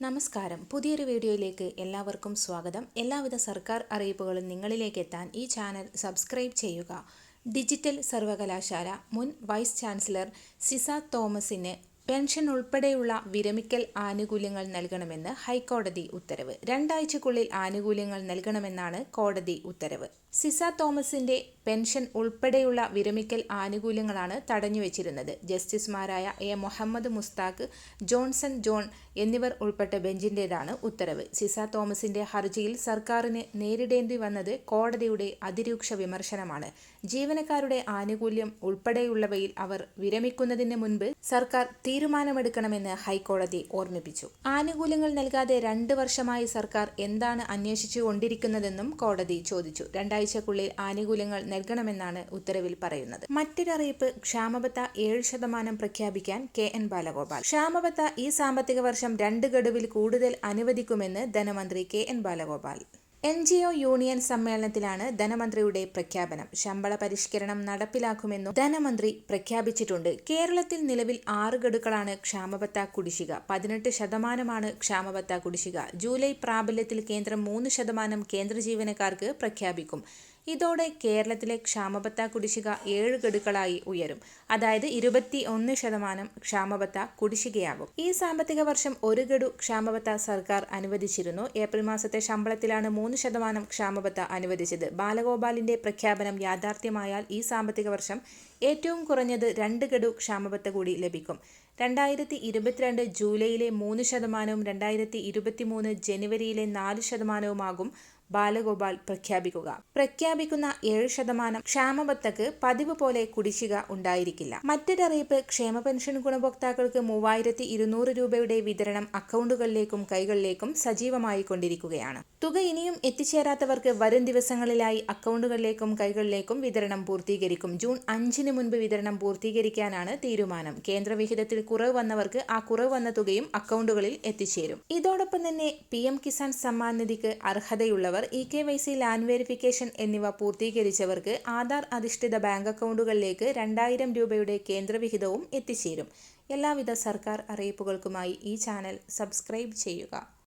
നമസ്കാരം. പുതിയൊരു വീഡിയോയിലേക്ക് എല്ലാവർക്കും സ്വാഗതം. എല്ലാവിധ സർക്കാർ അറിയിപ്പുകളും നിങ്ങളിലേക്ക് എത്താൻ ഈ ചാനൽ സബ്സ്ക്രൈബ് ചെയ്യുക. ഡിജിറ്റൽ സർവകലാശാല മുൻ വൈസ് ചാൻസലർ സിസ തോമസിന് പെൻഷൻ ഉൾപ്പെടെയുള്ള വിരമിക്കൽ ആനുകൂല്യങ്ങൾ നൽകണമെന്ന് ഹൈക്കോടതി ഉത്തരവ്. 2 ആഴ്ചയ്ക്കുള്ളിൽ ആനുകൂല്യങ്ങൾ നൽകണമെന്നാണ് കോടതി ഉത്തരവ്. സിസ തോമസിന്റെ പെൻഷൻ ഉൾപ്പെടെയുള്ള വിരമിക്കൽ ആനുകൂല്യങ്ങളാണ് തടഞ്ഞുവച്ചിരുന്നത്. ജസ്റ്റിസുമാരായ A Muhammad Mustaq, Johnson John എന്നിവർ ഉൾപ്പെട്ട ബെഞ്ചിന്റേതാണ് ഉത്തരവ്. സിസ തോമസിന്റെ ഹർജിയിൽ സർക്കാരിന് നേരിടേണ്ടി വന്നത് കോടതിയുടെ അതിരൂക്ഷ വിമർശനമാണ്. ജീവനക്കാരുടെ ആനുകൂല്യം ഉൾപ്പെടെയുള്ളവയിൽ അവർ വിരമിക്കുന്നതിന് മുൻപ് സർക്കാർ തീരുമാനമെടുക്കണമെന്ന് ഹൈക്കോടതി ഓർമ്മിപ്പിച്ചു. ആനുകൂല്യങ്ങൾ നൽകാതെ 2 വർഷമായി സർക്കാർ എന്താണ് അന്വേഷിച്ചുകൊണ്ടിരിക്കുന്നതെന്നും കോടതി ചോദിച്ചു. 2 ആഴ്ചയ്ക്കുള്ളിൽ ആനുകൂല്യങ്ങൾ നൽകണമെന്നാണ് ഉത്തരവിൽ പറയുന്നത്. മറ്റൊരറിയിപ്പ്, ക്ഷാമബത്ത 7% പ്രഖ്യാപിക്കാൻ KN ബാലഗോപാൽ. ക്ഷാമബത്ത ഈ സാമ്പത്തിക വർഷം 2 ഗഡുവിൽ കൂടുതൽ അനുവദിക്കുമെന്ന് ധനമന്ത്രി KN ബാലഗോപാൽ. NGO യൂണിയൻ സമ്മേളനത്തിലാണ് ധനമന്ത്രിയുടെ പ്രഖ്യാപനം. ശമ്പള പരിഷ്കരണം നടപ്പിലാക്കുമെന്നും ധനമന്ത്രി പ്രഖ്യാപിച്ചിട്ടുണ്ട്. കേരളത്തിൽ നിലവിൽ 6 ഗഡുക്കളാണ് ക്ഷാമബത്ത കുടിശ്ശിക. 18% ക്ഷാമബത്ത കുടിശ്ശിക. ജൂലൈ പ്രാബല്യത്തിൽ കേന്ദ്രം 3% കേന്ദ്ര ജീവനക്കാർക്ക് പ്രഖ്യാപിക്കും. ഇതോടെ കേരളത്തിലെ ക്ഷാമബത്ത കുടിശ്ശിക 7 ഗഡുക്കളായി ഉയരും. അതായത് 21% ക്ഷാമബത്ത കുടിശ്ശികയാകും. ഈ സാമ്പത്തിക വർഷം 1 ഗഡു ക്ഷാമബത്ത സർക്കാർ അനുവദിച്ചിരുന്നു. ഏപ്രിൽ മാസത്തെ ശമ്പളത്തിലാണ് 3% ക്ഷാമബത്ത അനുവദിച്ചത്. ബാലഗോപാലിന്റെ പ്രഖ്യാപനം യാഥാർത്ഥ്യമായാൽ ഈ സാമ്പത്തിക വർഷം ഏറ്റവും കുറഞ്ഞത് 2 ഗഡു ക്ഷാമബത്ത കൂടി ലഭിക്കും. 2022 ജൂലൈയിലെ 3%, 2023 ജനുവരിയിലെ 4%ആകും ബാലഗോപാൽ പ്രഖ്യാപിക്കുന്ന 7% ക്ഷാമബത്തക്ക് പതിവ് പോലെ കുടിശ്ശിക ഉണ്ടായിരിക്കില്ല. മറ്റൊരറിയിപ്പ്, ക്ഷേമ പെൻഷൻ ഗുണഭോക്താക്കൾക്ക് 3200 രൂപയുടെ വിതരണം അക്കൗണ്ടുകളിലേക്കും കൈകളിലേക്കും സജീവമായി കൊണ്ടിരിക്കുകയാണ്. തുക ഇനിയും എത്തിച്ചേരാത്തവർക്ക് വരും ദിവസങ്ങളിലായി അക്കൗണ്ടുകളിലേക്കും കൈകളിലേക്കും വിതരണം പൂർത്തീകരിക്കും. ജൂൺ 5-ന് മുൻപ് വിതരണം പൂർത്തീകരിക്കാനാണ് തീരുമാനം. കേന്ദ്രവിഹിതത്തിൽ കുറവ് വന്നവർക്ക് ആ കുറവ് വന്ന തുകയും അക്കൗണ്ടുകളിൽ എത്തിച്ചേരും. ഇതോടൊപ്പം തന്നെ PM കിസാൻ സമ്മാൻ നിധിക്ക് അർഹതയുള്ളവർ, eKYC, ലാൻഡ് വെരിഫിക്കേഷൻ എന്നിവ പൂർത്തീകരിച്ചവർക്ക് ആധാർ അധിഷ്ഠിത ബാങ്ക് അക്കൗണ്ടുകളിലേക്ക് 2000 രൂപയുടെ കേന്ദ്രവിഹിതവും എത്തിച്ചേരും. എല്ലാവിധ സർക്കാർ അറിയിപ്പുകൾക്കുമായി ഈ ചാനൽ സബ്സ്ക്രൈബ് ചെയ്യുക.